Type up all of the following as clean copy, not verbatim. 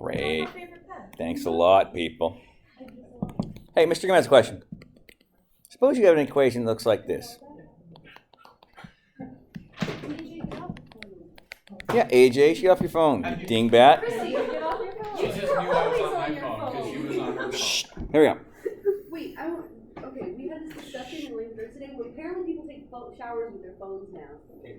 Great. Thanks a lot, people. Hey, Mr. Grimm has a question. Suppose you have an equation that looks like this. Yeah, AJ, get off your phone, you dingbat. Chrissy, get off your phone. She just knew I was on my phone because she was on her phone. Shh. Here we go. Wait, okay, we had this discussion in Lincoln today where apparently people take showers with their phones now.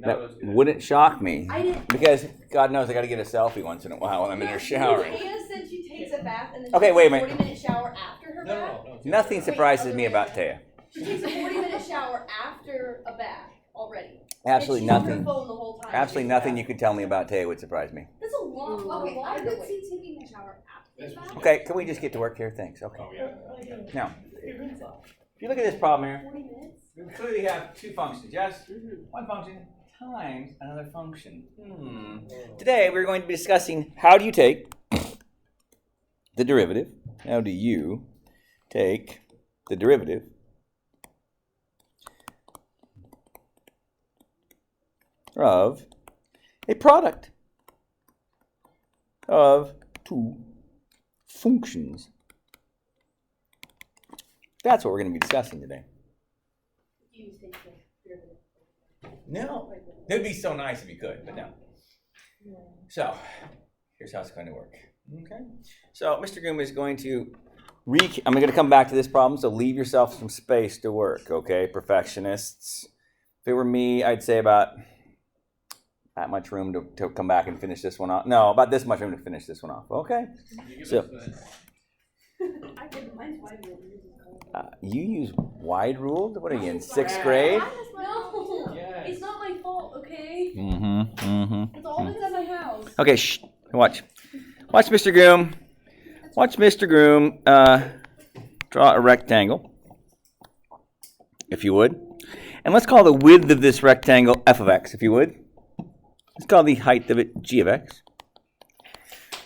That wouldn't shock me. I didn't. Because God knows I got to get a selfie once in a while when I'm in there showering. Taya said she takes a bath and then Okay, she wait a takes a minute. 40-minute shower after her bath. No. Nothing surprises me about Taya. She takes a 40-minute shower after a bath already. Absolutely and she's on nothing. her phone the whole time. Absolutely nothing you could tell me about Taya would surprise me. That's a long, Okay, I to could wait. see taking a shower after that. Okay, can we just get to work here? Thanks. Okay. Oh, yeah. Now, if you look at this problem here, 40 minutes? we clearly have two functions, yes? One function times another function. Today we're going to be discussing how do you take the derivative? How do you take the derivative of a product of two functions? That's what we're going to be discussing today. You take the derivative. No. It would be so nice if you could, but no. So, here's how it's going to work. Okay. So, Mr. Goom is going to I'm going to come back to this problem, so leave yourself some space to work, okay, perfectionists. If it were me, I'd say about that much room to come back and finish this one off. No, about this much room to finish this one off, okay? So, I did mine's wide rule. you use wide ruled? What are you in, 6th grade? No, Yes. it's not my fault, okay? Mm-hmm. It's always at my house. Okay, shh. Watch. Watch Mr. Groom. Watch Mr. Groom draw a rectangle, if you would. And let's call the width of this rectangle f of x, if you would. Let's call the height of it g of x.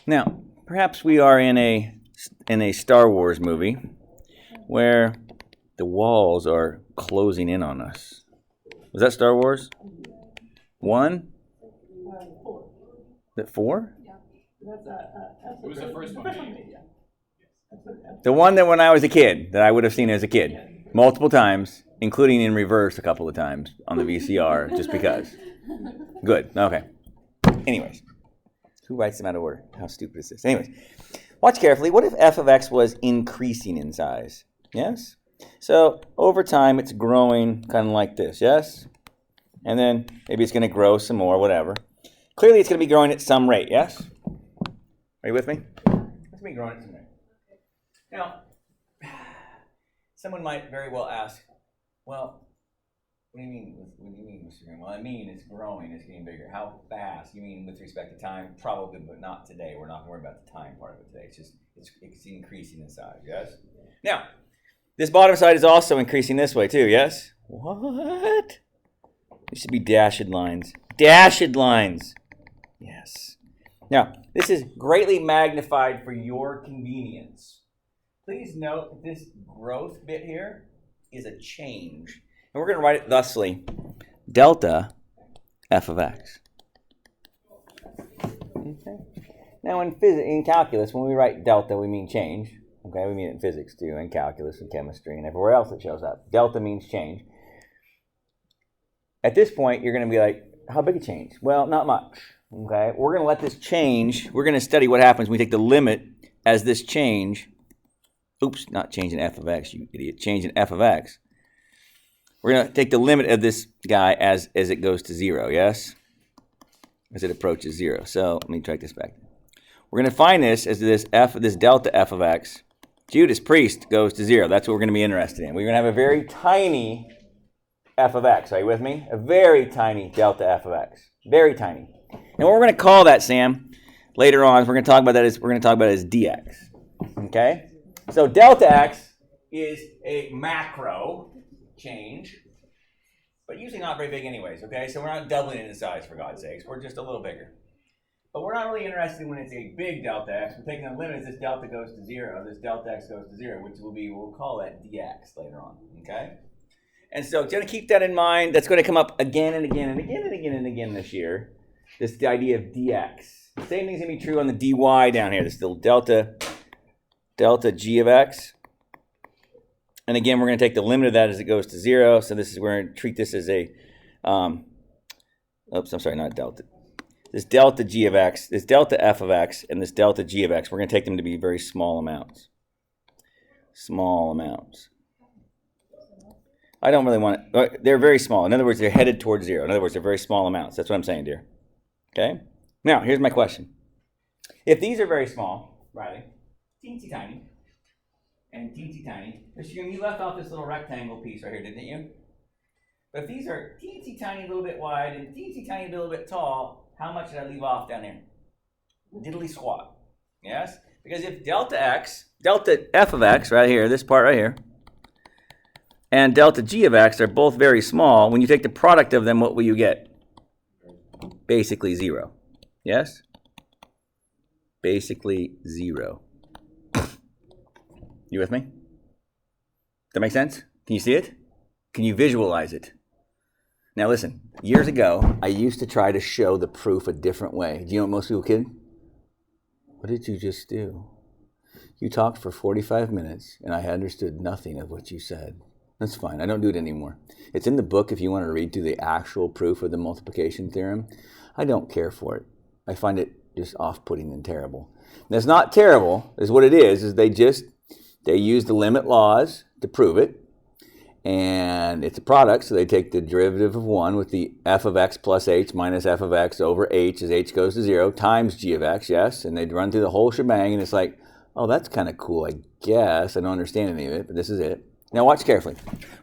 Now, perhaps we are in a Star Wars movie where the walls are closing in on us. Was that Star Wars? 1? 4. Is it 4? It was the first one. The one that when I was a kid, that I would have seen as a kid, multiple times, including in reverse a couple of times on the VCR, just because. Good, okay. Anyways, who writes them out of order? How stupid is this? Anyways, watch carefully. What if f of x was increasing in size? Yes? So over time, it's growing kind of like this, yes? And then maybe it's going to grow some more, whatever. Clearly, it's going to be growing at some rate, yes? Are you with me? It's going to be growing at some rate. Now, someone might very well ask, well, what do you mean, Mr. Green? Well, I mean it's growing, it's getting bigger. How fast? You mean with respect to time? Probably, but not today. We're not going to worry about the time part of it today. It's just, it's increasing in size, yes? Now, this bottom side is also increasing this way too, yes? What? These should be dashed lines. Dashed lines. Yes. Now, this is greatly magnified for your convenience. Please note that this growth bit here is a change. And we're going to write it thusly. Delta f of x. Okay. Now in calculus, when we write delta, we mean change. Okay, we mean it in physics too, and calculus and chemistry and everywhere else it shows up. Delta means change. At this point, you're going to be like, how big a change? Well, not much. Okay, we're going to let this change. We're going to study what happens when we take the limit as this change. Oops, not changing f of x, you idiot. Changing f of x. We're going to take the limit of this guy as it goes to 0, yes? As it approaches 0. So let me track this back. We're going to find this as this delta f of x. Judas Priest goes to 0. That's what we're going to be interested in. We're going to have a very tiny f of x. Are you with me? A very tiny delta f of x. Very tiny. And what we're going to call that, Sam, later on, we're going to talk about that as dx. Okay? So delta x is a macro change, but usually not very big anyways, okay? So we're not doubling it in size, for God's sakes. We're just a little bigger. But we're not really interested when it's a big delta x. We're taking the limit as this delta goes to 0. This delta x goes to 0, which we'll call that dx later on, okay? And so going to keep that in mind. That's going to come up again and again and again and again and again this year. The idea of dx. The same thing's going to be true on the dy down here. There's still delta g of x. And again, we're going to take the limit of that as it goes to 0. So this is, we're going to treat this as a, oops, I'm sorry, not delta. This delta g of x, this delta f of x, and this delta g of x, we're going to take them to be very small amounts. Small amounts. I don't really want it. They're very small. In other words, they're headed towards 0. In other words, they're very small amounts. That's what I'm saying, dear. Okay? Now, here's my question. If these are very small, Riley, teensy tiny, and teensy tiny, you left off this little rectangle piece right here, didn't you? But if these are teensy tiny, a little bit wide, and teensy tiny, a little bit tall, how much did I leave off down there? Diddly squat. Yes? Because if delta f of x right here, this part right here, and delta g of x are both very small, when you take the product of them, what will you get? Basically 0. Yes? Basically 0. You with me? That make sense? Can you see it? Can you visualize it? Now listen, years ago, I used to try to show the proof a different way. Do you know what most people did? What did you just do? You talked for 45 minutes, and I understood nothing of what you said. That's fine. I don't do it anymore. It's in the book if you want to read through the actual proof of the multiplication theorem. I don't care for it. I find it just off-putting and terrible. And it's not terrible. Is what it is they use the limit laws to prove it. And it's a product, so they take the derivative of 1 with the f of x plus h minus f of x over h as h goes to 0 times g of x, yes? And they'd run through the whole shebang, and it's like, oh, that's kind of cool, I guess. I don't understand any of it, but this is it. Now watch carefully.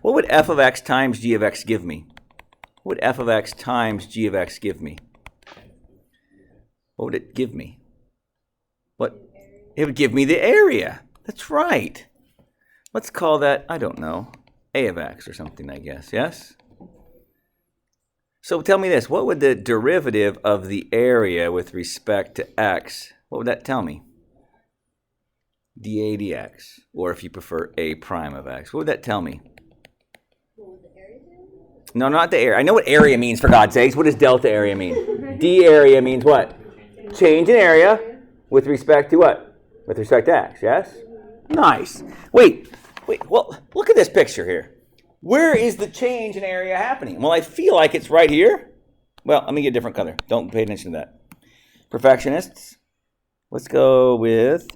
What would f of x times g of x give me? What would f of x times g of x give me? What would it give me? What? It would give me the area. That's right. Let's call that, I don't know, a of x or something, I guess, yes? So tell me this, what would the derivative of the area with respect to x, what would that tell me? dA dx, or if you prefer a prime of x, what would that tell me? No, not the area. I know what area means, for God's sakes. What does delta area mean? D area means what? Change in area with respect to what? With respect to x, yes? Nice. Wait, well, look at this picture here. Where is the change in area happening? Well, I feel like it's right here. Well, let me get a different color. Don't pay attention to that. Perfectionists, let's go with...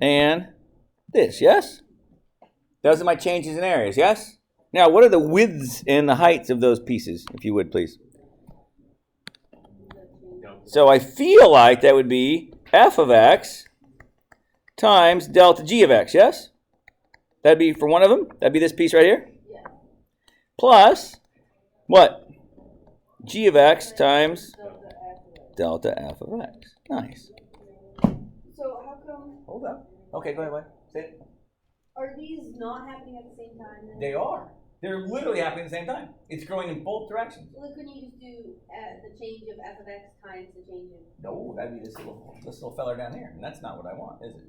and this, yes? Those are my changes in areas, yes? Now, what are the widths and the heights of those pieces, if you would, please? So I feel like that would be f of x times delta g of x, yes? That'd be for one of them. That'd be this piece right here. Yeah. Plus, what? G of x times delta f of x. Nice. So how come, Hold on. Okay, go ahead. Say it. are these not happening at the same time then? They are. They're literally happening at the same time. It's growing in both directions. Well, couldn't you just do the change of f of x times the change of... No, that'd be this little feller down here, and that's not what I want, is it?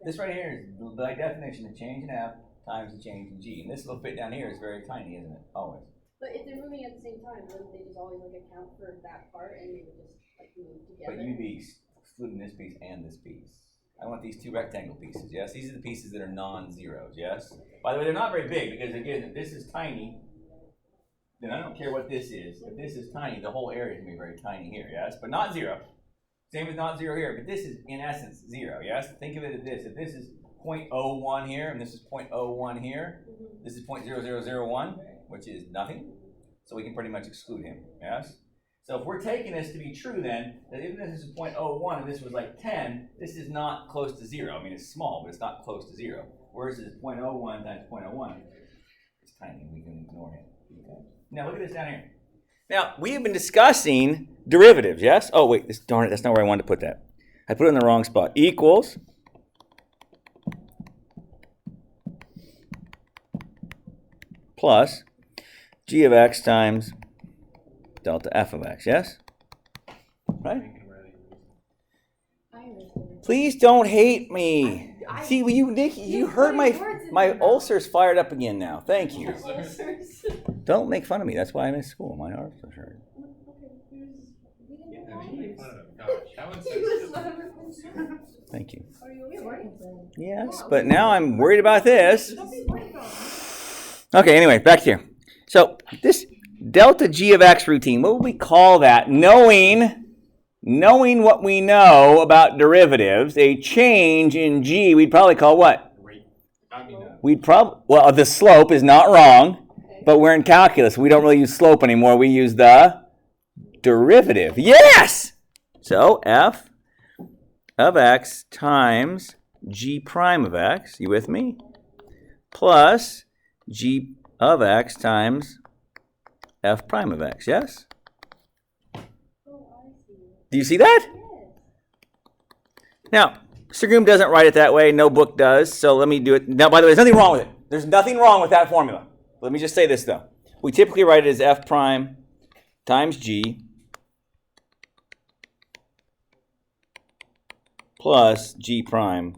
This right here is, by definition, the change in f times the change in g. And this little bit down here is very tiny, isn't it? Always. But if they're moving at the same time, wouldn't they just always like account for that part and they would just like move together? But you'd be excluding this piece and this piece. I want these two rectangle pieces, yes? These are the pieces that are non-zeros, yes? By the way, they're not very big, because again, if this is tiny, then I don't care what this is. If this is tiny, the whole area is going to be very tiny here, yes? But not 0. Same with not 0 here, but this is, in essence, 0, yes? Think of it as this. If this is 0.01 here, and this is 0.01 here, this is 0.0001, which is nothing. So we can pretty much exclude him, yes? So if we're taking this to be true then, that even if this is 0.01 and this was like 10, this is not close to 0. I mean, it's small, but it's not close to 0. Whereas this is 0.01 times 0.01, it's tiny, we can ignore it. Okay. Now look at this down here. Now, we have been discussing derivatives, yes? Oh, wait, darn it, that's not where I wanted to put that. I put it in the wrong spot. Equals plus g of x times delta f of x, yes? Right? Please don't hate me. See, you, Nick, you hurt my ulcer's fired up again now. Thank you. Don't make fun of me. That's why I missed school. My arms are hurt. I mean, make fun of him. Gosh, that one's sensitive. Thank you. Are you okay? Yes, but now I'm worried about this. Okay, anyway, back here. So this delta g of x routine, what would we call that? Knowing what we know about derivatives, a change in g, we'd probably call what? Rate. I mean, Well, the slope is not wrong, but we're in calculus. We don't really use slope anymore. We use the derivative. Yes! So f of x times g prime of x, you with me? Plus g of x times f prime of x, yes? Do you see that? Now, Mr. Groom doesn't write it that way. No book does, so let me do it. Now, by the way, there's nothing wrong with it. There's nothing wrong with that formula. Let me just say this, though. We typically write it as f prime times g plus g prime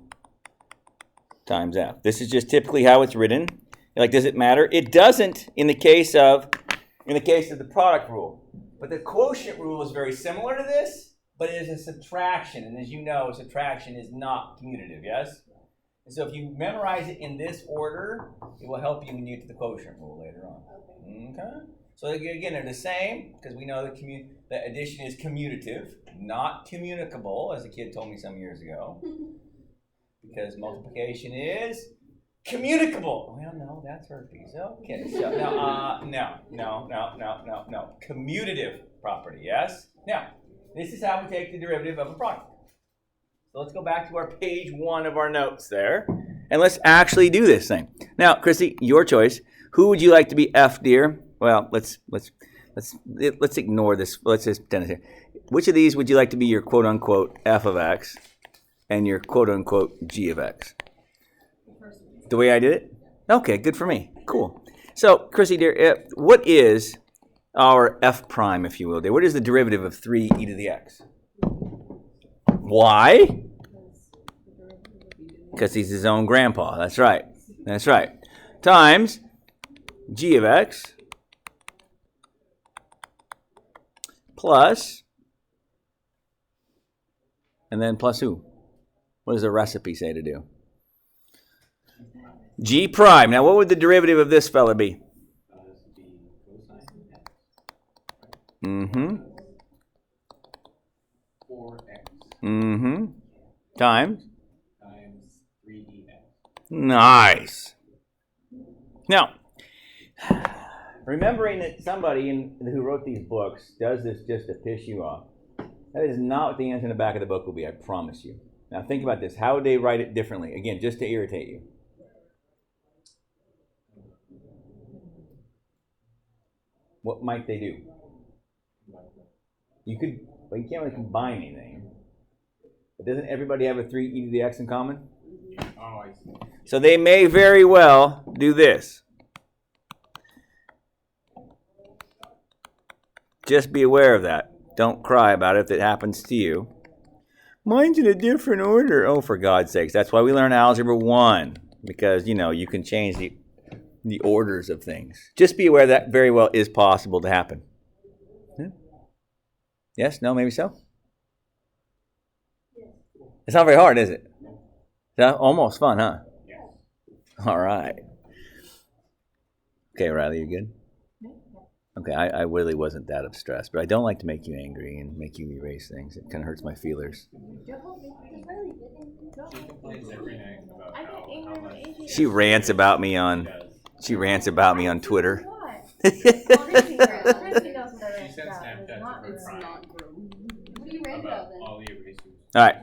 times f. This is just typically how it's written. Like, does it matter? It doesn't in the case of the product rule. But the quotient rule is very similar to this, but it is a subtraction. And as you know, subtraction is not commutative, yes? And so if you memorize it in this order, it will help you when you get to the quotient rule later on. Okay? So again, they're the same, because we know that addition is commutative, not communicable, as a kid told me some years ago. Because multiplication is communicable. Well, no, that's herpes. Okay, so no. Commutative property, yes? Now, this is how we take the derivative of a product. So let's go back to our page 1 of our notes there, and let's actually do this thing. Now, Chrissy, your choice. Who would you like to be f, dear? Well, let's ignore this. Let's just pretend it's here. Which of these would you like to be your quote-unquote f of x and your quote-unquote g of x? The way I did it? Okay, good for me. Cool. So, Chrissy, dear, what is our f prime, if you will, dear? What is the derivative of 3e to the x? Why? Because he's his own grandpa. That's right. That's right. Times g of x plus, and then plus who? What does the recipe say to do? G prime. Now, what would the derivative of this fella be? Mm-hmm. 4x Mm-hmm. Times 3dx. Nice. Now, remembering that somebody who wrote these books does this just to piss you off, that is not what the answer in the back of the book will be, I promise you. Now, think about this. How would they write it differently? Again, just to irritate you. What might they do? You can't really combine anything. But doesn't everybody have a 3e to the x in common? Oh, I see. So they may very well do this. Just be aware of that. Don't cry about it if it happens to you. Mine's in a different order. Oh, for God's sakes. That's why we learn Algebra 1. Because, you can change the orders of things. Just be aware that very well is possible to happen. Yes? No? Maybe so? It's not very hard, is it? It's almost fun, huh? Yes. All right. Okay, Riley, you good? Okay, I really wasn't that stressed, but I don't like to make you angry and make you erase things. It kind of hurts my feelers. She complains every night about how much She rants about me on Twitter. she sends Snapchat to her It's crying not groom. What do you rant about about then? all the erasers. All right.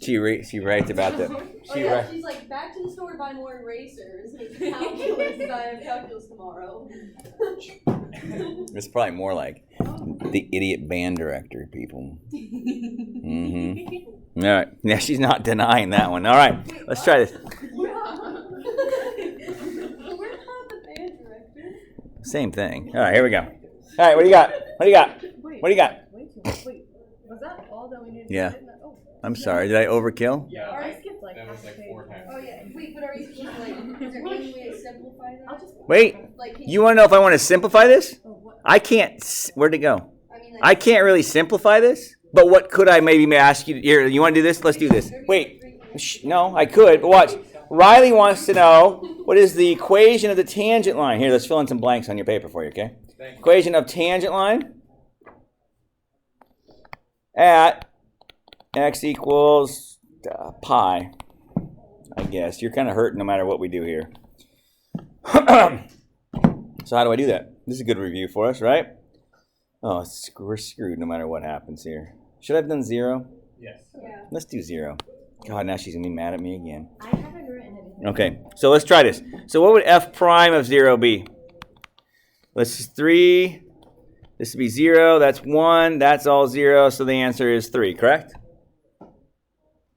She writes about the. Oh yeah, she's like, back to the store to buy more erasers. It's calculus, I have calculus tomorrow. It's probably more like the idiot band director people. Mm-hmm. All right. Yeah, she's not denying that one. All right. Let's try this. We're not the band director. Same thing. All right. Here we go. All right. What do you got? What do you got? What do you got? Was that all that we needed Yeah. to do? Oh. I'm sorry, did I overkill? Yeah, Or I skipped like that half was the like page. 4 times. Oh yeah. Wait, but are you supposed to like? Is there any way to simplify I'll that? just. Wait, Like, can you want to know if I want to simplify this? Oh, what? I can't. Where'd it go? I mean, like, I can't really simplify this, but what could I maybe ask you? Here, you want to do this? Let's do this. Wait, no, I could, but watch. Riley wants to know what is the equation of the tangent line. Here, let's fill in some blanks on your paper for you, okay? Thank you. Equation of tangent line at x equals pi. I guess you're kind of hurting no matter what we do here. So how do I do that? This is a good review for us, right? Oh, we're screwed no matter what happens here. Should I have done 0? Yes. yeah. Let's do 0. God, now she's going to be mad at me again. I haven't written anything. Okay, so let's try this. So what would f prime of 0 be? Let's just 3. This would be 0. That's 1. That's all 0. So the answer is 3, correct?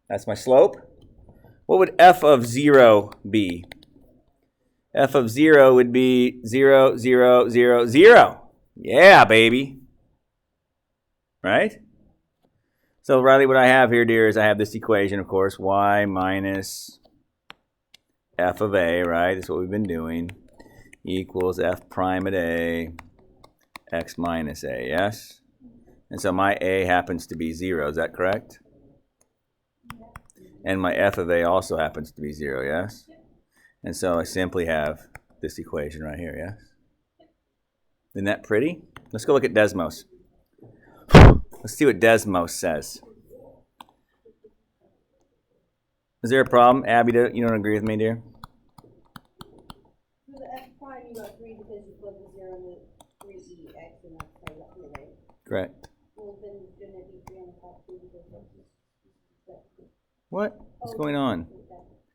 That's my slope. What would f of 0 be? F of 0 would be 0, 0, 0, 0. Yeah, baby. Right? So, Riley, what I have here, dear, is I have this equation, of course, y minus f of a, right? That's what we've been doing, equals f prime at a, x minus a, yes? And so my a happens to be 0, is that correct? And my f of a also happens to be 0, yes? And so I simply have this equation right here, yes? Isn't that pretty? Let's go look at Desmos. Let's see what Desmos says. Is there a problem? Abby, you don't agree with me, dear? For the f prime, you got 3 because you plug the 0 in the 3ex, and that's how you got 3, right? Correct. Well, then shouldn't it be 3 on the top too because that's What? What's going on?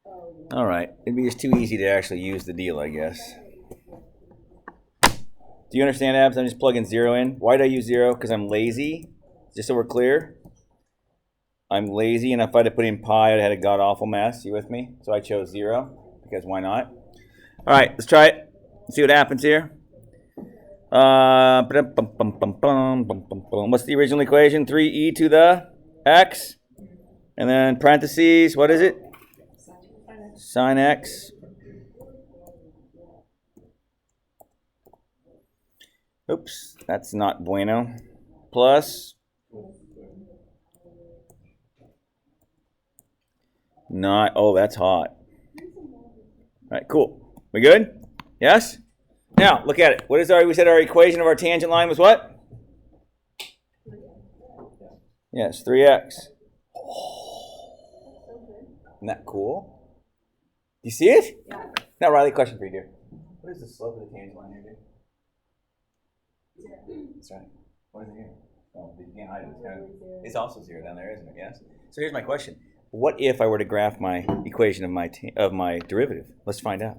oh, yeah. All right. It'd be just too easy to actually use the deal, I guess. Do you understand, Abs? I'm just plugging 0 in. Why did I use 0? Because I'm lazy. Just so we're clear. I'm lazy, and if I'd have put in pi, I'd have had a god-awful mess. You with me? So I chose 0, because why not? All right, let's try it. Let's see what happens here. What's the original equation? 3e to the x. And then parentheses, what is it? Sine x. Oops, that's not bueno. Plus. Not, oh, that's hot. All right, cool. We good? Yes? Now, look at it. What is we said our equation of our tangent line was what? Yes, 3x. Isn't that cool? Do you see it? Yeah. Now, Riley, question for you, dear. What is the slope of the tangent line here, dear? That's right. What is it here? Oh, you can't hide it. It's also 0 down there, isn't it? Yes. So here's my question. What if I were to graph my equation of my derivative? Let's find out.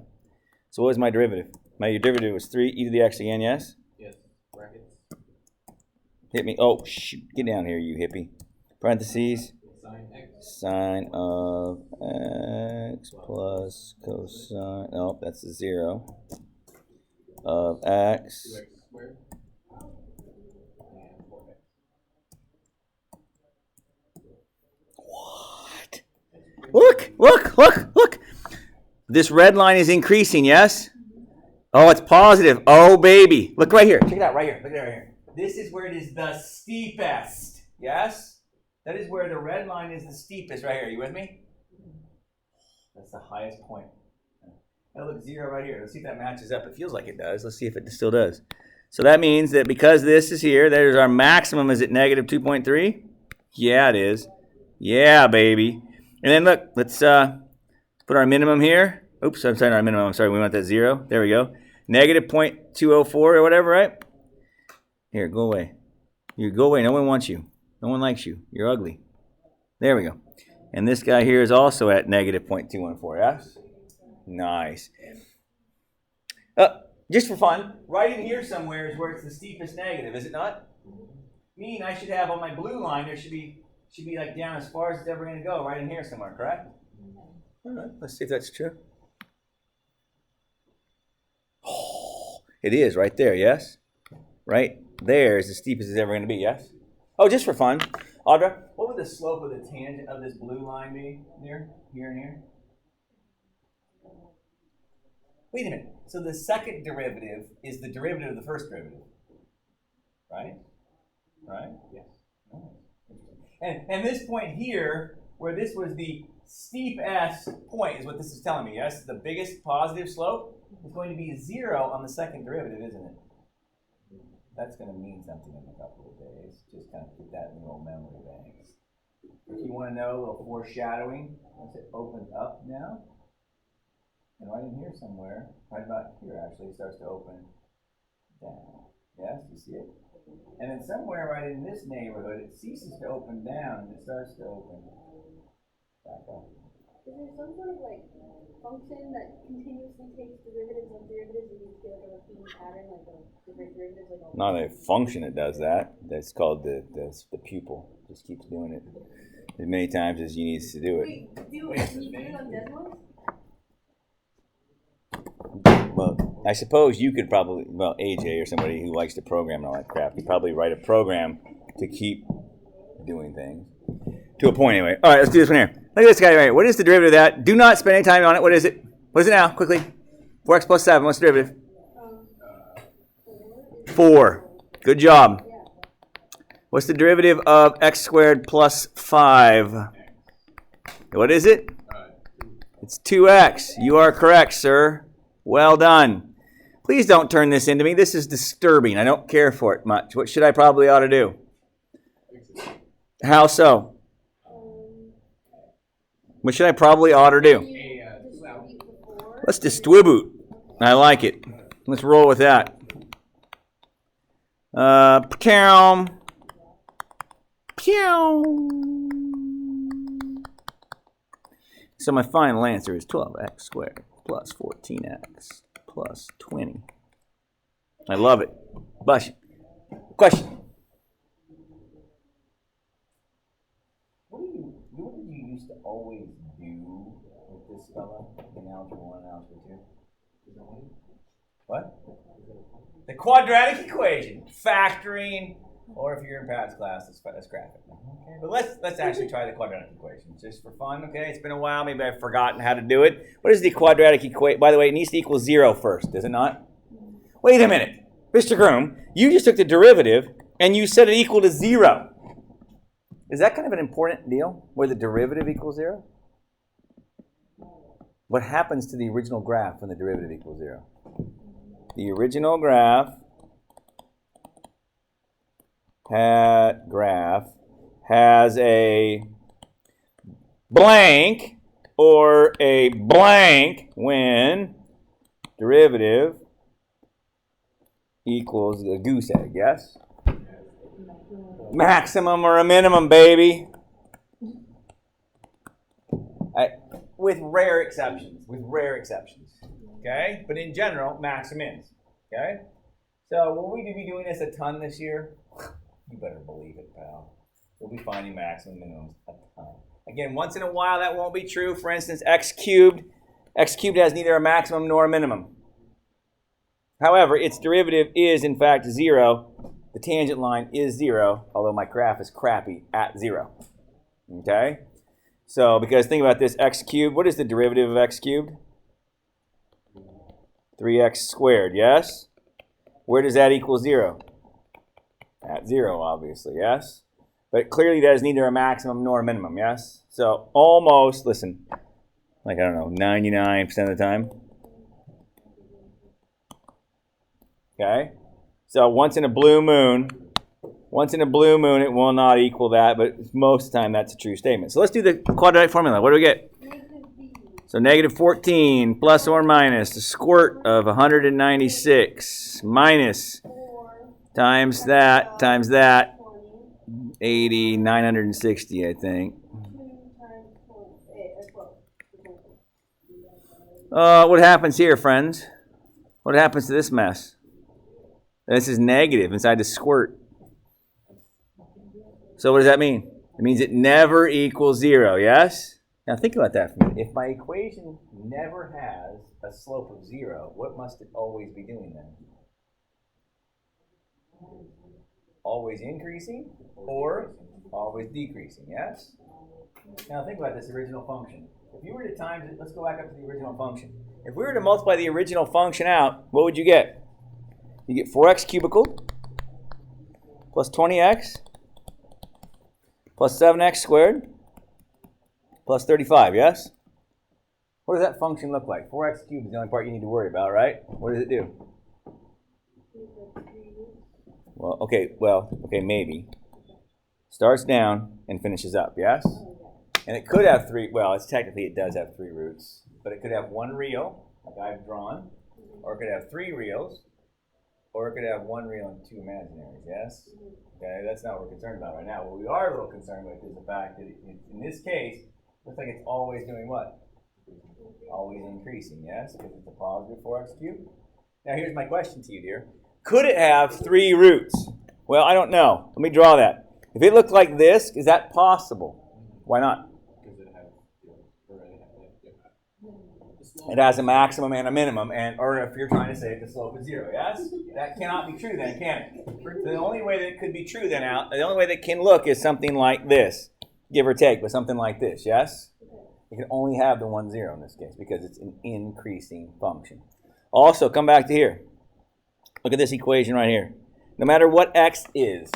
So what is my derivative? My derivative was 3e to the x again, yes? Yes. Brackets. Hit me. Oh, shoot. Get down here, you hippie. Parentheses. Sine x. Sine of x plus cosine. Oh, that's a 0. Of x. 2x squared. And 4x. What? Look. This red line is increasing, yes? Oh, it's positive. Oh, baby. Look right here. Check it out right here. Look at it right here. This is where it is the steepest. Yes? That is where the red line is the steepest right here. Are you with me? That's the highest point. Now look, 0 right here. Let's see if that matches up. It feels like it does. Let's see if it still does. So that means that because this is here, there's our maximum. Is it negative 2.3? Yeah, it is. Yeah, baby. And then look, let's put our minimum here. Oops, I'm sorry, our minimum. I'm sorry, we want that 0. There we go. Negative 0.204 or whatever, right? Here, go away. You go away. No one wants you. No one likes you. You're ugly. There we go. And this guy here is also at negative 0.214, yes? Nice. Just for fun, right in here somewhere is where it's the steepest negative, is it not? Meaning I should have on my blue line, there should be like down as far as it's ever going to go, right in here somewhere, correct? All right, let's see if that's true. Oh, it is right there, yes? Right there is the steepest it's ever going to be, yes? Oh, just for fun. Audra, what would the slope of the tangent of this blue line be here and here? Wait a minute. So the second derivative is the derivative of the first derivative. Right? Right? Yes. Oh. And this point here, where this was the steep S point, is what this is telling me. Yes, the biggest positive slope is going to be 0 on the second derivative, isn't it? That's going to mean something in a couple of days. Just kind of keep that in your old memory banks. If you want to know a little foreshadowing, once it opens up now, and right in here somewhere, right about here actually, it starts to open down. Yes, you see it? And then somewhere right in this neighborhood, it ceases to open down and it starts to open back up. Is there some sort of like function that continuously takes derivatives of derivatives and you get like a repeating pattern, like a different derivatives, like a Not a function that does that. That's called the pupil. Just keeps doing it as many times as you need to do it. Wait, can you do it on decimals? Well, I suppose you could probably, well, AJ or somebody who likes to program and all that crap, could probably write a program to keep doing things. To a point, anyway. All right, let's do this one here. Look at this guy right here. What is the derivative of that? Do not spend any time on it. What is it? What is it now? Quickly. 4x plus 7. What's the derivative? 4. Good job. What's the derivative of x squared plus 5? What is it? It's 2x. You are correct, sir. Well done. Please don't turn this into me. This is disturbing. I don't care for it much. What should I probably ought to do? How so? What should I probably ought to do? Let's distribute. I like it. Let's roll with that. So my final answer is 12x squared plus 14x plus 20. I love it. Question. What did you used to always do with this fella in algebra 1 and algebra 2? What? The quadratic equation. Factoring, or if you're in Pat's class, it's graphic. Okay, but let's actually try the quadratic equation just for fun. Okay, it's been a while. Maybe I've forgotten how to do it. What is the quadratic equation? By the way, it needs to equal 0 first, does it not? Wait a minute, Mr. Groom. You just took the derivative and you set it equal to 0. Is that kind of an important deal, where the derivative equals 0? What happens to the original graph when the derivative equals 0? The original graph has a blank or a blank when derivative equals a goose egg, yes? Maximum or a minimum, baby. With rare exceptions. Okay? But in general, maximums. Okay? So will we be doing this a ton this year? You better believe it, pal. We'll be finding maximum minimums a ton. Again, once in a while that won't be true. For instance, x cubed. X cubed has neither a maximum nor a minimum. However, its derivative is in fact 0. The tangent line is 0, although my graph is crappy at 0. Okay? So, because think about this, x cubed, what is the derivative of x cubed? 3x squared, yes? Where does that equal 0? At 0, obviously, yes? But clearly that is neither a maximum nor a minimum, yes? So, almost, listen, like, I don't know, 99% of the time. Okay? So once in a blue moon, it will not equal that, but most of the time that's a true statement. So let's do the quadratic formula. What do we get? So negative 14 plus or minus the squirt of 196 minus times that, 80, 960, I think. What happens here, friends? What happens to this mess? This is negative inside the squirt. So what does that mean? It means it never equals 0, yes? Now think about that for a minute. If my equation never has a slope of 0, what must it always be doing then? always increasing or always decreasing, yes? Now think about this original function. If you were to times it, let's go back up to the original function. If we were to multiply the original function out, what would you get? You get 4x cubicled plus 20x plus 7x squared plus 35, yes? What does that function look like? 4x cubed is the only part you need to worry about, right? What does it do? Well, okay, maybe. Starts down and finishes up, yes? And it could have three, well, it does have 3 roots, but it could have 1 real, like I've drawn, or it could have 3 reals, or it could have 1 real and 2 imaginaries, yes? Okay, that's not what we're concerned about right now. What we are a little concerned with is the fact that in this case, it looks like it's always doing what? Always increasing, yes? Because it's a positive 4x cubed. Now here's my question to you, dear. Could it have 3 roots? Well, I don't know. Let me draw that. If it looked like this, is that possible? Why not? It has a maximum and a minimum, or if you're trying to say the slope is 0, yes? That cannot be true then, can it? The only way that it could be true then the only way that it can look is something like this, give or take, but something like this, yes? It can only have the 1, 0 in this case because it's an increasing function. Also, come back to here. Look at this equation right here. No matter what x is,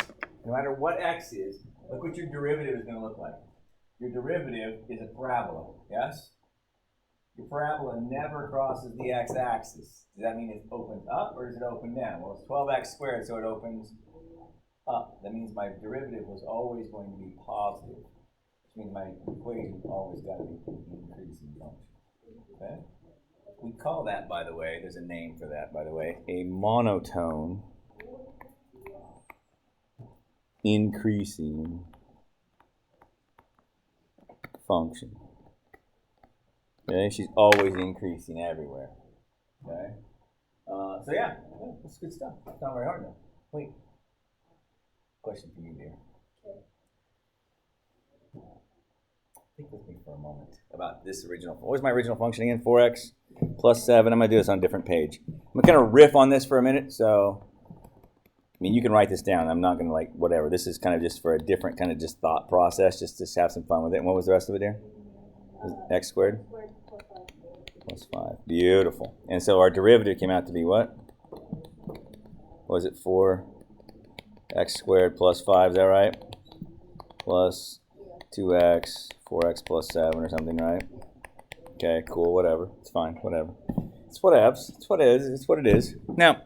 look what your derivative is going to look like. Your derivative is a parabola, yes? Your parabola never crosses the x-axis. Does that mean it opens up or does it open down? Well, it's 12x squared, so it opens up. That means my derivative was always going to be positive, which means my equation always got to be an increasing function. Okay? We call that, by the way, there's a name for that, by the way, a monotone increasing function. Okay, she's always increasing everywhere. Okay, so yeah, that's good stuff. It's not very hard though. Wait, question for you, dear. Think with me for a moment about this original. What was my original function again? 4x plus 7. I'm going to do this on a different page. I'm going to kind of riff on this for a minute. So, I mean, you can write this down. I'm not going to whatever. This is kind of just for a different kind of just thought process, just to have some fun with it. And what was the rest of it there? X squared? Plus 5. Beautiful. And so our derivative came out to be what? Was it 4x squared plus 5? Is that right? Plus 2x, 4x plus 7 or something, right? Okay, cool, whatever. It's fine, whatever. It's whatevs. It's what it is. It's what it is. Now,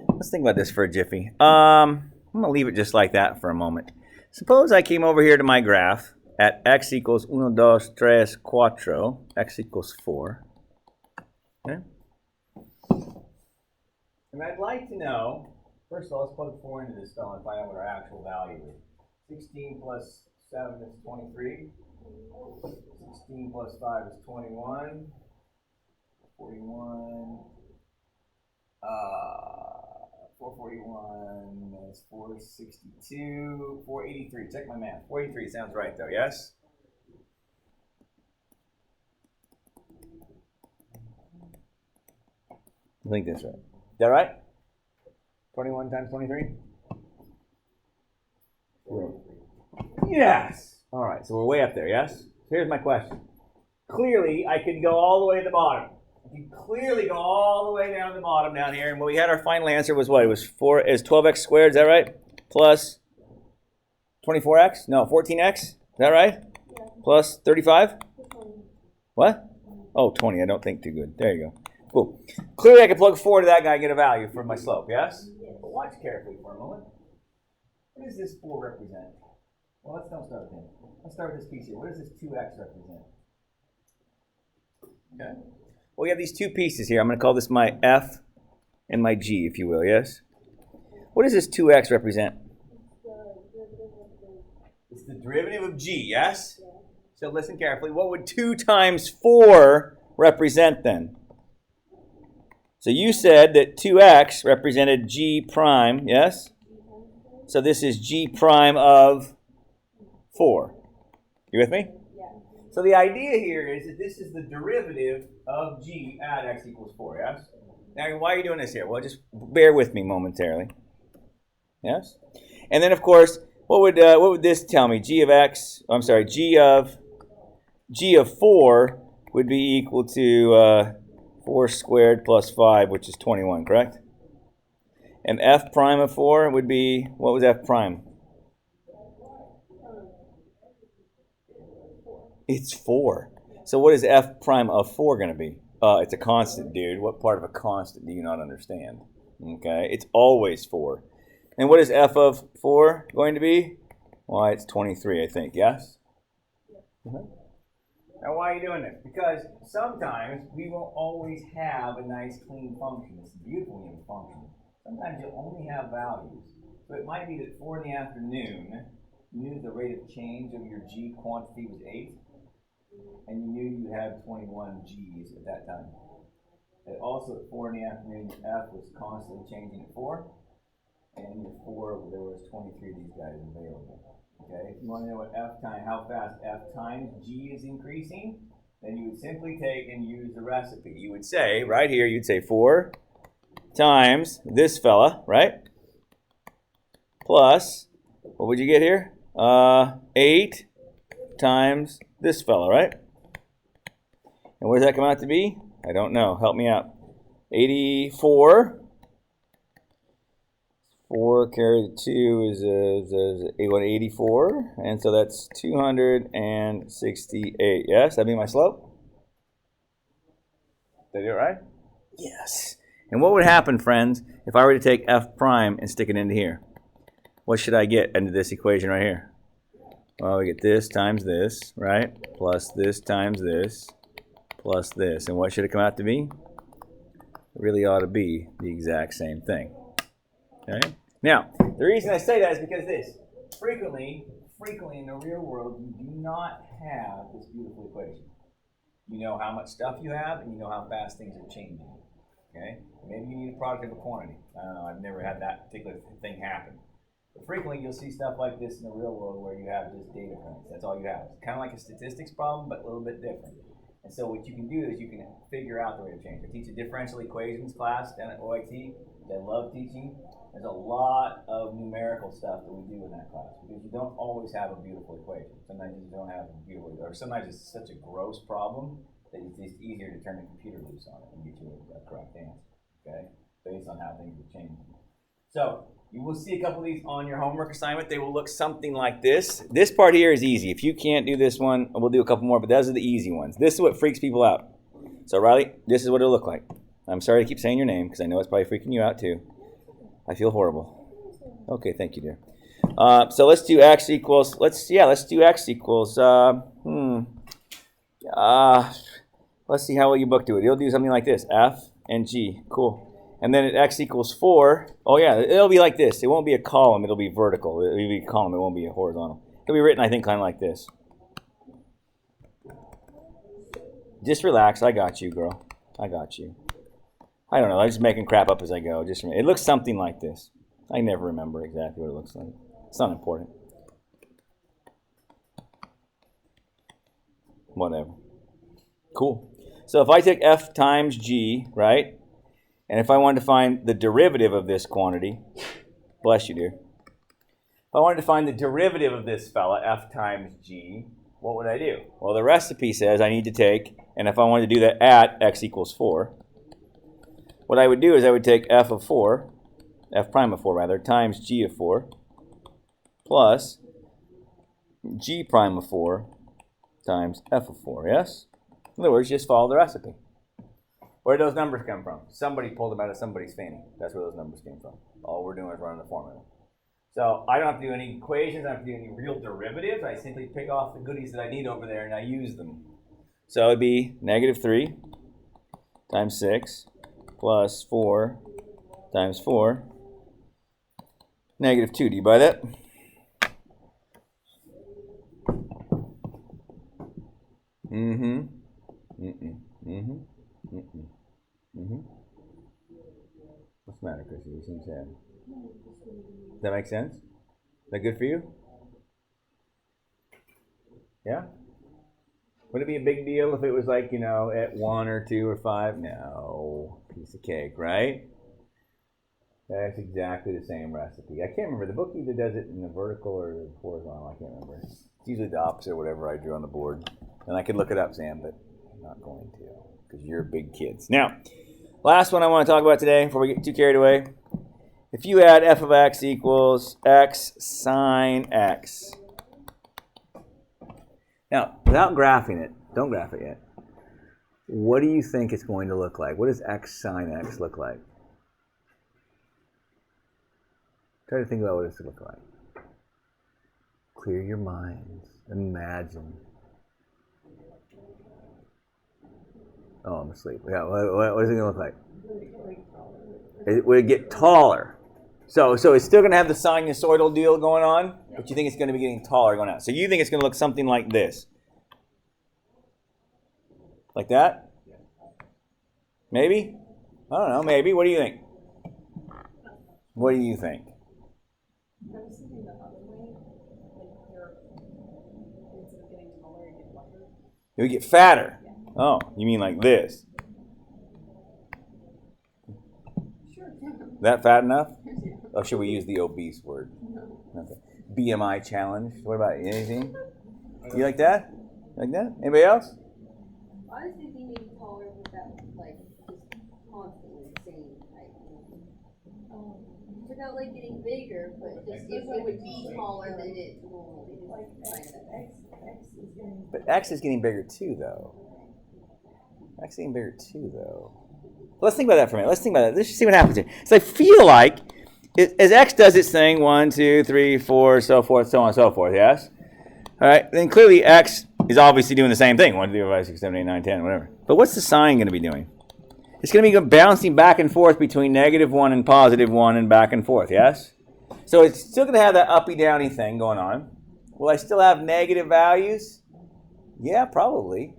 let's think about this for a jiffy. I'm going to leave it just like that for a moment. Suppose I came over here to my graph at x equals 1, 2, 3, 4, x equals 4. Okay? And I'd like to know, first of all, let's plug 4 into this fellow and find out what our actual value is. 16 plus 7 is 23. 16 plus 5 is 21. 41. 441 minus 462. 483. Check my math. 483 sounds right though, yes? I think that's right. Is that right? 21 times 23? Yes! All right, so we're way up there, yes? So here's my question. Clearly, I could go all the way to the bottom. I could clearly go all the way down to the bottom down here, and what we had our final answer was what? It was 12x squared, is that right? Plus 24x? No, 14x? Is that right? Yeah. Plus 35? What? Oh, 20. I don't think too good. There you go. Cool. Clearly, I can plug 4 to that guy and get a value for my slope, yes? But watch carefully for a moment. What does this 4 represent? Well, let's don't start with him. Let's start with this piece here. What does this 2x represent? Okay. Well, we have these two pieces here. I'm going to call this my F and my G, if you will, yes? What does this 2x represent? It's the derivative of G, yes? So listen carefully. What would 2 times 4 represent then? So you said that 2x represented G prime, yes? So this is G prime of 4. You with me? Yeah. So the idea here is that this is the derivative of G at x equals 4, yes? Now, why are you doing this here? Well, just bear with me momentarily. Yes? And then, of course, what would this tell me? G of 4 would be equal to 4 squared plus 5, which is 21, correct? And f prime of 4 would be, what was f prime? It's 4. So what is f prime of 4 going to be? It's a constant, dude. What part of a constant do you not understand? Okay, it's always 4. And what is f of 4 going to be? Why, it's 23, I think. Yes? Mm-hmm. Now, why are you doing this? Because sometimes we won't always have a nice, clean function. It's a beautiful little function. Sometimes you'll only have values. So it might be that 4 in the afternoon, you knew the rate of change of your g quantity was 8, and you knew you had 21 g's at that time. And also at 4 in the afternoon, f was constantly changing at 4, and at 4, there was 23 of these guys available. Okay, if you want to know what how fast f times g is increasing, then you would simply take and use the recipe. You would say, right here, you'd say 4 times this fella, right? Plus, what would you get here? 8 times this fella, right? And what does that come out to be? I don't know. Help me out. 84. 4 carried 2 is 84, and so that's 268. Yes, that'd be my slope. Did I do it right? Yes. And what would happen, friends, if I were to take f prime and stick it into here? What should I get into this equation right here? Well, we get this times this, right? Plus this times this, plus this. And what should it come out to be? It really ought to be the exact same thing. Okay? Now, the reason I say that is because this. Frequently in the real world, you do not have this beautiful equation. You know how much stuff you have, and you know how fast things are changing. Okay? Maybe you need a product of a quantity. I don't know. I've never had that particular thing happen. But frequently, you'll see stuff like this in the real world where you have just data points. That's all you have. It's kind of like a statistics problem, but a little bit different. And so what you can do is you can figure out the rate of change. I teach a differential equations class down at OIT that I love teaching. There's a lot of numerical stuff that we do in that class because you don't always have a beautiful equation. Sometimes you don't have a beautiful, or sometimes it's such a gross problem that it's just easier to turn the computer loose on it and get you a correct answer, okay, based on how things are changing. So you will see a couple of these on your homework assignment. They will look something like this. This part here is easy. If you can't do this one, we'll do a couple more, but those are the easy ones. This is what freaks people out. So Riley, this is what it'll look like. I'm sorry to keep saying your name because I know it's probably freaking you out too. I feel horrible. Okay, thank you, dear. So let's do x equals. Let's do x equals. Let's see how well you book do it. It'll do something like this: f and g. Cool. And then at x equals 4. Oh yeah, it'll be like this. It won't be a column. It'll be vertical. It'll be a column. It won't be a horizontal. It'll be written, I think, kind of like this. Just relax. I got you, girl. I got you. I don't know. I'm just making crap up as I go. It looks something like this. I never remember exactly what it looks like. It's not important. Whatever. Cool. So if I take f times g, right? And if I wanted to find the derivative of this quantity, bless you, dear. If I wanted to find the derivative of this fella, f times g, what would I do? Well, the recipe says I need to take, and if I wanted to do that at x equals 4, what I would do is I would take f prime of 4 rather, times g of 4, plus g prime of 4 times f of 4, yes? In other words, just follow the recipe. Where did those numbers come from? Somebody pulled them out of somebody's fanny. That's where those numbers came from. All we're doing is running the formula. So I don't have to do any equations. I don't have to do any real derivatives. I simply pick off the goodies that I need over there and I use them. So it'd be negative 3 times 6 plus 4 times 4, negative 2. Do you buy that? Mm-hmm. Mm-mm. Mm-hmm. Mm-mm. Mm-hmm. What's the matter, Chrissy? You seem sad. Does that make sense? Is that good for you? Yeah? Would it be a big deal if it was like, at 1 or 2 or 5? No. Piece of cake, right? That's exactly the same recipe. I can't remember. The book either does it in the vertical or the horizontal. I can't remember. It's usually the opposite of whatever I drew on the board. And I could look it up, Sam, but I'm not going to because you're big kids. Now, last one I want to talk about today before we get too carried away. If you add f of x equals x sine x. Now, without graphing it, don't graph it yet. What do you think it's going to look like? What does x sine x look like? Try to think about what it's going to look like. Clear your minds. Imagine. Oh, I'm asleep. Yeah, what is it going to look like? Would it get taller? So it's still going to have the sinusoidal deal going on, but you think it's going to be getting taller going out. So you think it's going to look something like this. Like that? Maybe? I don't know. Maybe. What do you think? What do you think? I was thinking the other way, like you're, instead of getting taller, you get lighter. It would get fatter. Oh, you mean like this? Sure. That fat enough? Or should we use the obese word? Okay. BMI challenge. What about you? Anything? You like that? Like that? Anybody else? I was thinking maybe taller with that, like, just constantly the same height. Without, like, getting bigger, but just if it would be taller than it normally is. Like X is getting. But X is getting bigger too, though. X is getting bigger too, though. Let's think about that for a minute. Let's think about that. Let's just see what happens here. So I feel like as X does its thing, 1, 2, 3, 4, so forth, so on and so forth, yes? All right, then clearly X is obviously doing the same thing. 1, 2, 3, 4, 5, 6, 7, 8, 9, 10, whatever. But what's the sign going to be doing? It's going to be bouncing back and forth between -1 and +1 and back and forth, yes? So it's still going to have that uppy-downy thing going on. Will I still have negative values? Yeah, probably.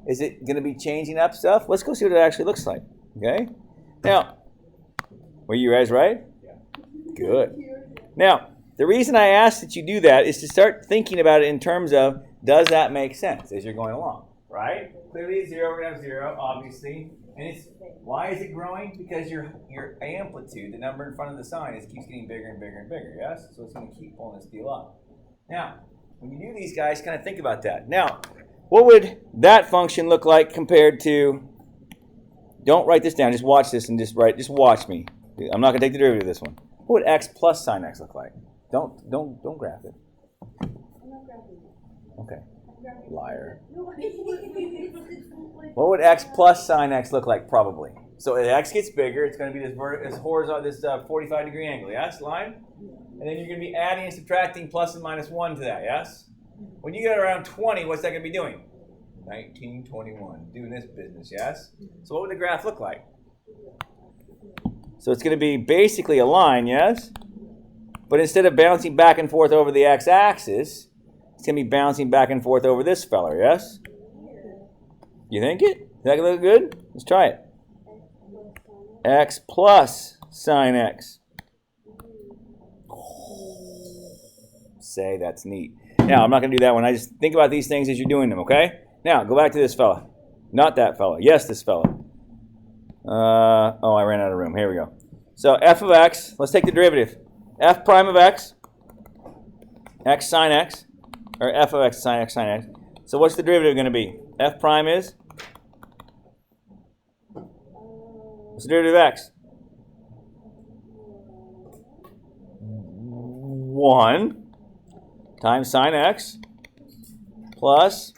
Is it going to be changing up stuff? Let's go see what it actually looks like, okay? Now, were you guys right? Yeah. Good. Now, the reason I asked that you do that is to start thinking about it in terms of, does that make sense as you're going along, right? Clearly, 0, we're going to have 0, obviously. And it's why is it growing? Because your amplitude, the number in front of the sign, keeps getting bigger and bigger and bigger, yes? So it's going to keep pulling this deal up. Now, when you do these guys, kind of think about that. Now, what would that function look like compared to, don't write this down, just watch this and just watch me. I'm not going to take the derivative of this one. What would x plus sine x look like? Don't graph it. I'm not grabbing it. Okay. I'm grabbing it. Liar. No, it's What would x plus sine x look like probably? So as x gets bigger, it's going to be this horizontal, this 45-degree angle, yes, line? And then you're going to be adding and subtracting plus and minus 1 to that, yes? When you get around 20, what's that going to be doing? 19, 21, doing this business, yes? So what would the graph look like? So it's going to be basically a line, yes? But instead of bouncing back and forth over the x-axis, it's going to be bouncing back and forth over this fella, yes? You think it? Does that look good? Let's try it. X plus sine x. Say that's neat. Now, I'm not going to do that one. I just think about these things as you're doing them, okay? Now, go back to this fella. Not that fella. Yes, this fella. I ran out of room. Here we go. So f of x, let's take the derivative. F prime of x, x sine x, or f of x sine x. So what's the derivative going to be? F prime is? What's the derivative of x? 1 times sine x plus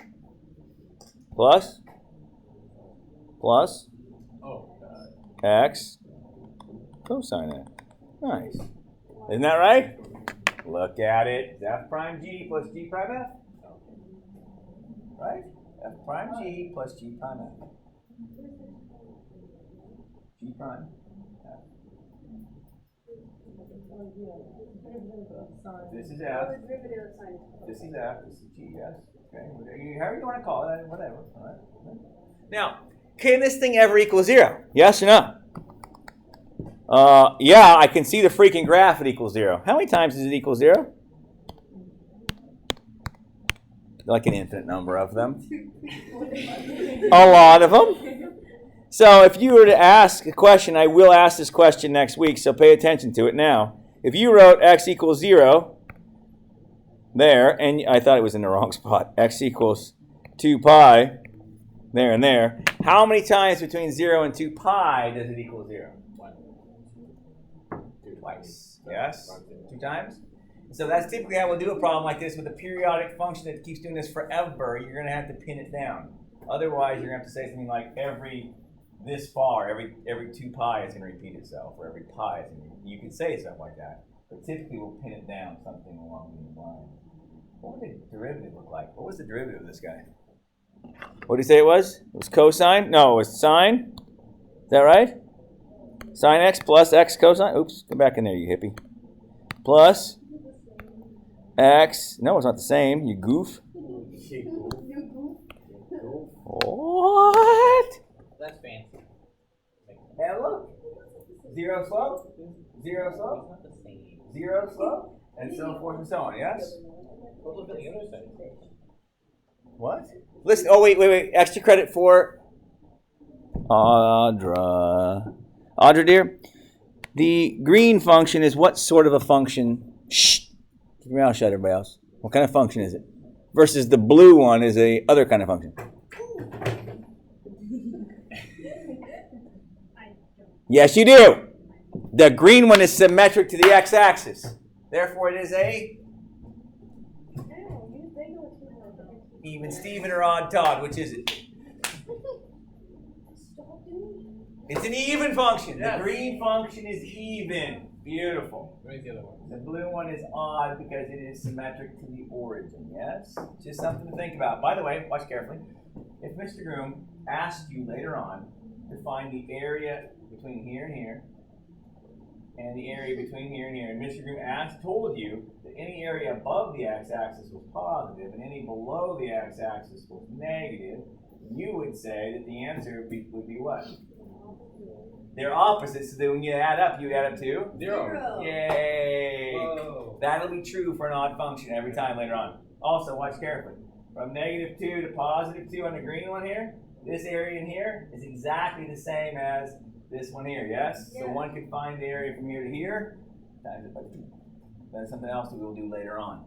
x cosine x. Nice. Isn't that right? Look at it. It's f prime g plus g prime f. Right? F prime g plus g prime f. G prime f. This is f. This is f. This is g, yes? Okay. However you want to call it, whatever. All right. Now, can this thing ever equal 0? Yes or no? Yeah, I can see the freaking graph it equals 0. How many times does it equal 0? Like an infinite number of them. A lot of them. So if you were to ask a question, I will ask this question next week, so pay attention to it now. If you wrote x equals 0 there, and I thought it was in the wrong spot, x equals 2 pi there and there, how many times between 0 and 2 pi does it equal 0? Twice. Yes? 2 times? So that's typically how we'll do a problem like this with a periodic function that keeps doing this forever. You're going to have to pin it down. Otherwise, you're going to have to say something like every 2 pi is going to repeat itself, or every pi is going to, you could say something like that. But typically, we'll pin it down something along these lines. What would the derivative look like? What was the derivative of this guy? What did he say it was? It was cosine? No, it was sine. Is that right? Sine x plus x cosine. Oops, come back in there, you hippie. Plus x. No, it's not the same. You goof. What? That's fancy. And look. 0 slope. 0 slope. Not the same. 0 slope. And so forth and so on. Yes? But look at the other side. What? Listen. Oh, wait. Extra credit for Audra. Audra, dear, the green function is what sort of a function? Shh. Keep your mouth shut, everybody else. What kind of function is it? Versus the blue one is a other kind of function. Yes, you do. The green one is symmetric to the x-axis. Therefore, it is a even Steven or odd Todd. Which is it? It's an even function. The green function is even. Beautiful. Where's the other one? The blue one is odd because it is symmetric to the origin. Yes? Just something to think about. By the way, watch carefully. If Mr. Groom asked you later on to find the area between here and here, and the area between here and here, and Mr. Groom told you that any area above the x-axis was positive and any below the x-axis was negative, you would say that the answer would be what? They're opposites, so that when you add up to 0. Yay! Whoa. That'll be true for an odd function every time later on. Also, watch carefully. From -2 to +2 on the green one here, this area in here is exactly the same as this one here, yes? So one could find the area from here to here, times it by 2. That's something else that we'll do later on.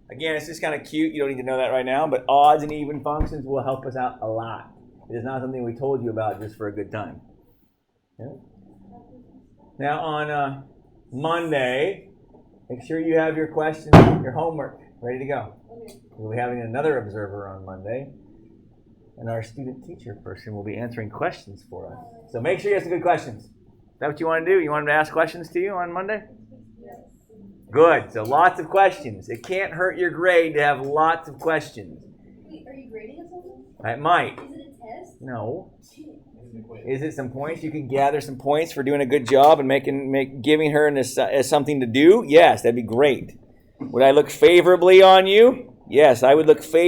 Again, it's just kind of cute. You don't need to know that right now, but odds and even functions will help us out a lot. It is not something we told you about just for a good time. Yeah. Now on Monday, make sure you have your questions, your homework ready to go. We'll be having another observer on Monday, and our student teacher person will be answering questions for us. So make sure you have some good questions. Is that what you want to do? You want them to ask questions to you on Monday? Good. So lots of questions. It can't hurt your grade to have lots of questions. Wait, are you grading us something? It might. Is it a test? No. Is it some points? You can gather some points for doing a good job and giving her as something to do? Yes, that'd be great. Would I look favorably on you? Yes, I would look favorably.